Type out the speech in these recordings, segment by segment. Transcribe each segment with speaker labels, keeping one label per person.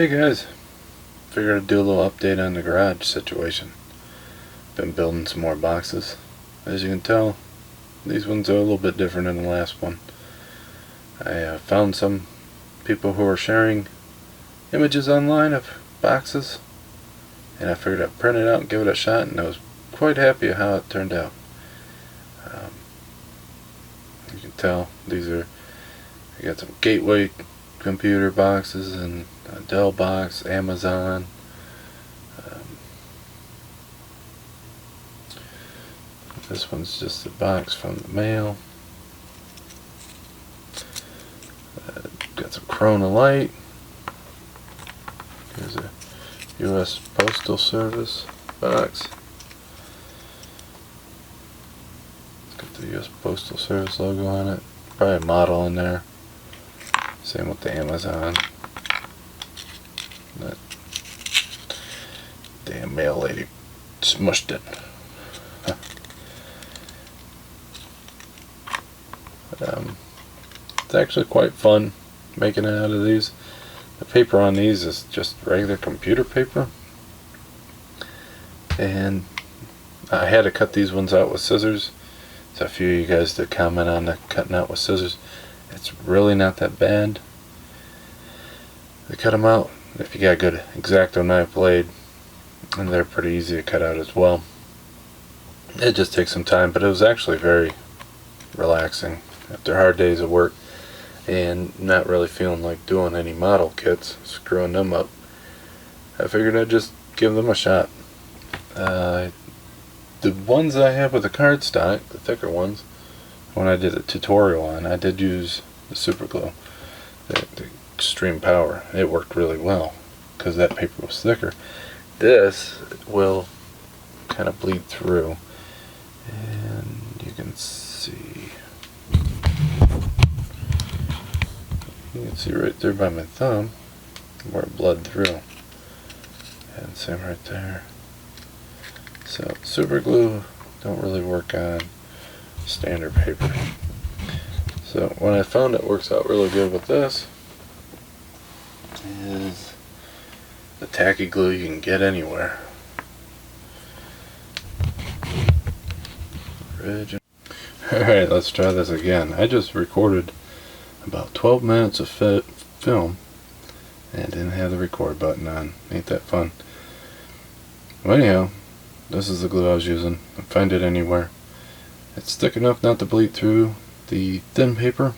Speaker 1: Hey guys, figured I'd do a little update on the garage situation. Been building some more boxes. As you can tell, these ones are a little bit different than the last one. I found some people who are sharing images online of boxes, and I figured I'd print it out and give it a shot, and I was quite happy how it turned out. You can tell I got some Gateway computer boxes and a Dell box, Amazon. This one's just a box from the mail. Got some Corona Light. Here's a U.S. Postal Service box. Got the U.S. Postal Service logo on it. Probably a model in there. Same with the Amazon. That damn mail lady smushed it. It's actually quite fun making it out of these. The paper on these is just regular computer paper, and I had to cut these ones out with scissors. So a few of you guys did comment on the cutting out with scissors. It's really not that bad. They cut them out if you got a good X-Acto knife blade, and they're pretty easy to cut out as well. It just takes some time, but it was actually very relaxing after hard days of work and not really feeling like doing any model kits, screwing them up. I figured I'd just give them a shot. The ones I have with the cardstock, the thicker ones, when I did a tutorial on, I did use the super glue, the extreme power. It worked really well because that paper was thicker. This will kind of bleed through, and you can see right there by my thumb where it bled through, and same right there. So super glue don't really work on standard paper. So what I found that works out really good with this is the tacky glue you can get anywhere. Alright, let's try this again. I just recorded about 12 minutes of film and didn't have the record button on. Ain't that fun? Well, anyhow, this is the glue I was using. I find it anywhere. It's thick enough not to bleed through the thin paper,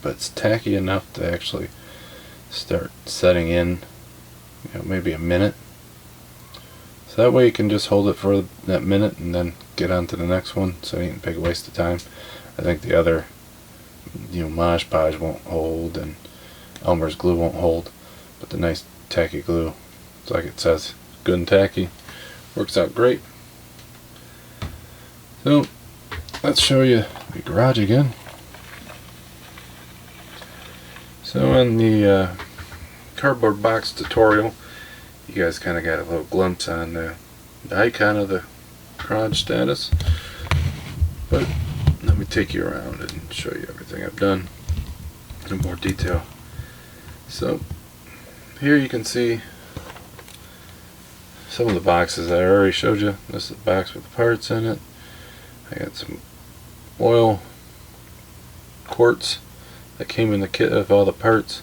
Speaker 1: but it's tacky enough to actually start setting in, maybe a minute. So that way you can just hold it for that minute and then get on to the next one, so it ain't a big waste of time. I think the other, Mod Podge won't hold, and Elmer's glue won't hold, but the nice tacky glue, it's like it says, good and tacky, works out great. So let's show you the garage again. So on the cardboard box tutorial, you guys kind of got a little glimpse on the icon of the garage status, but let me take you around and show you everything I've done in more detail. So here you can see some of the boxes I already showed you. This is the box with the parts in it. I got some oil quartz that came in the kit of all the parts.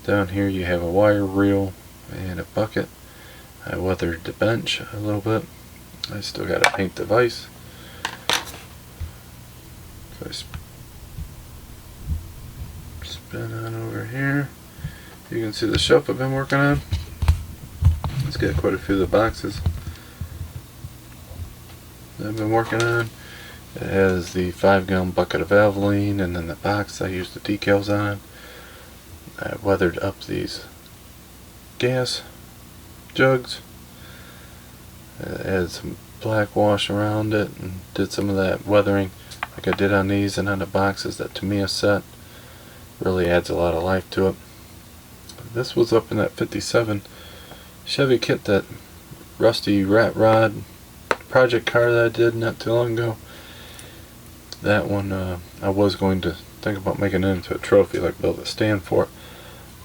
Speaker 1: Down here you have a wire reel and a bucket. I weathered the bench a little bit. I still got to paint the vise. So I spin on over here. You can see the shelf I've been working on. It's got quite a few of the boxes that I've been working on. It has the 5-gallon bucket of Valvoline, and then the box I used the decals on. I weathered up these gas jugs. It had some black wash around it and did some of that weathering like I did on these and on the boxes that Tamiya set. Really adds a lot of life to it. This was up in that 57 Chevy kit, that rusty rat rod project car that I did not too long ago. That one I was going to think about making it into a trophy, like build a stand for it,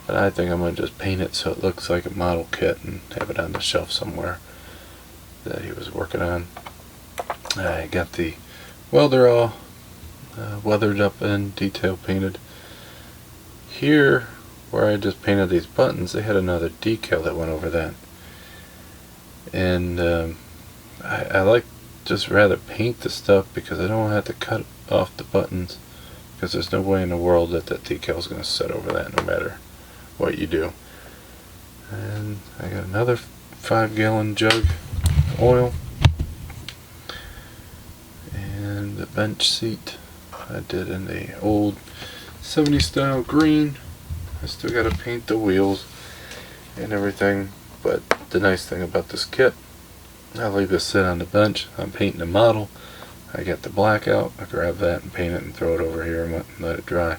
Speaker 1: But I think I'm going to just paint it so it looks like a model kit and have it on the shelf somewhere that he was working on. I got the welder all weathered up and detail painted. Here, where I just painted these buttons, they had another decal that went over that. And I like just rather paint the stuff because I don't have to cut off the buttons, because there's no way in the world that decal is going to set over that no matter what you do. And I got another 5-gallon jug of oil, and the bench seat I did in the old 70s style green. I still got to paint the wheels and everything, but the nice thing about this kit, I leave this sit on the bench. I'm painting the model. I get the black out, I grab that and paint it and throw it over here and let it dry.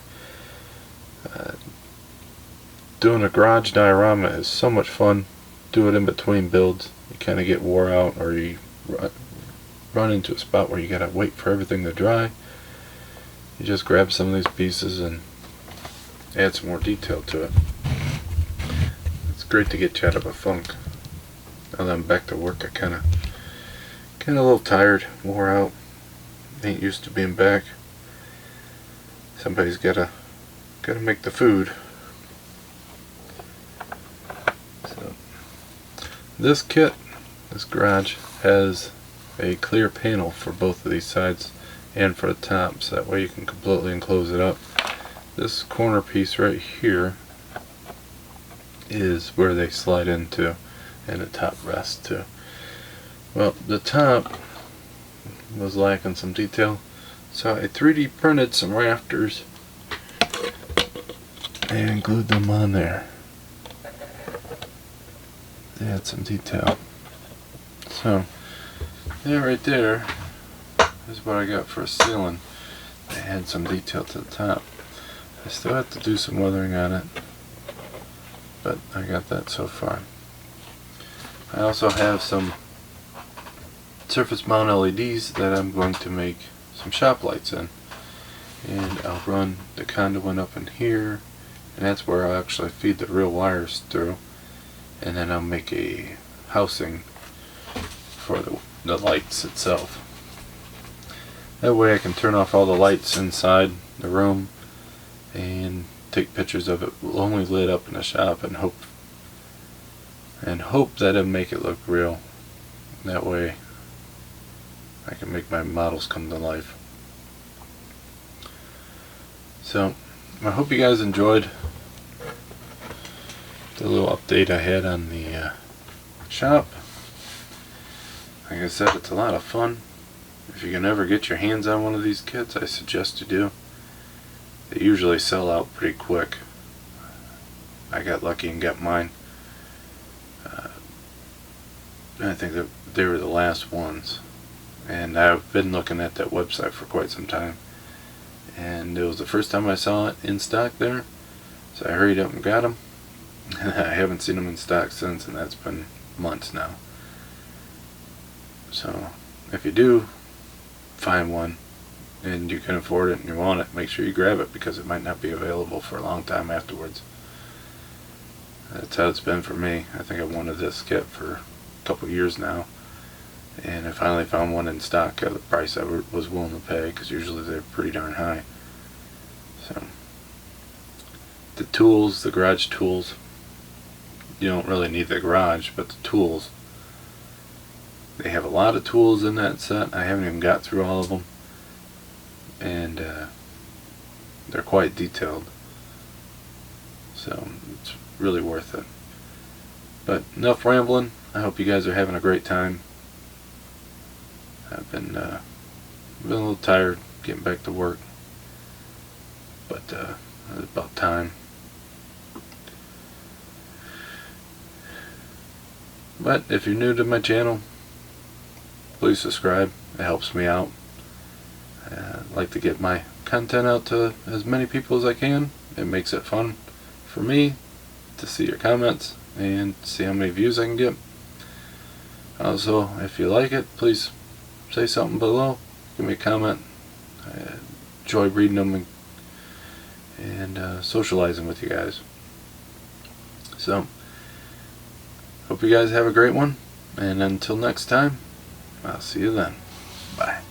Speaker 1: Doing a garage diorama is so much fun. Do it in between builds. You kind of get wore out, or you run into a spot where you gotta wait for everything to dry. You just grab some of these pieces and add some more detail to it. It's great to get you out of a funk. Now that I'm back to work, I kind of a little tired, wore out. Ain't used to being back. Somebody's gotta make the food. So this kit, this garage, has a clear panel for both of these sides and for the top, so that way you can completely enclose it up. This corner piece right here is where they slide into, and the top rests too. Well, the top was lacking some detail, so I 3D printed some rafters and glued them on there. They had some detail. So that right there is what I got for a ceiling. They had some detail to the top. I still have to do some weathering on it, but I got that so far. I also have some surface mount LEDs that I'm going to make some shop lights in, and I'll run the conduit up in here, and that's where I'll actually feed the real wires through, and then I'll make a housing for the lights itself. That way I can turn off all the lights inside the room and take pictures of it only lit up in the shop, and hope that it'll make it look real. That way I can make my models come to life. So I hope you guys enjoyed the little update I had on the shop. Like I said, it's a lot of fun. If you can ever get your hands on one of these kits, I suggest you do. They usually sell out pretty quick. I got lucky and got mine. I think that they were the last ones, and I've been looking at that website for quite some time, and it was the first time I saw it in stock there, so I hurried up and got them. I haven't seen them in stock since, and that's been months now. So if you do find one and you can afford it and you want it, make sure you grab it, because it might not be available for a long time afterwards. That's how it's been for me. I think I wanted this kit for a couple years now, and I finally found one in stock at the price I was willing to pay, because usually they're pretty darn high. So the tools, the garage tools, you don't really need the garage, but the tools, they have a lot of tools in that set. I haven't even got through all of them, and they're quite detailed, so it's really worth it. But enough rambling. I hope you guys are having a great time. I've been a little tired getting back to work, but it's about time. But if you're new to my channel, please subscribe. It helps me out. I like to get my content out to as many people as I can. It makes it fun for me to see your comments and see how many views I can get. Also, if you like it, please say something below. Give me a comment. I enjoy reading them and socializing with you guys. So, hope you guys have a great one, and until next time, I'll see you then. Bye.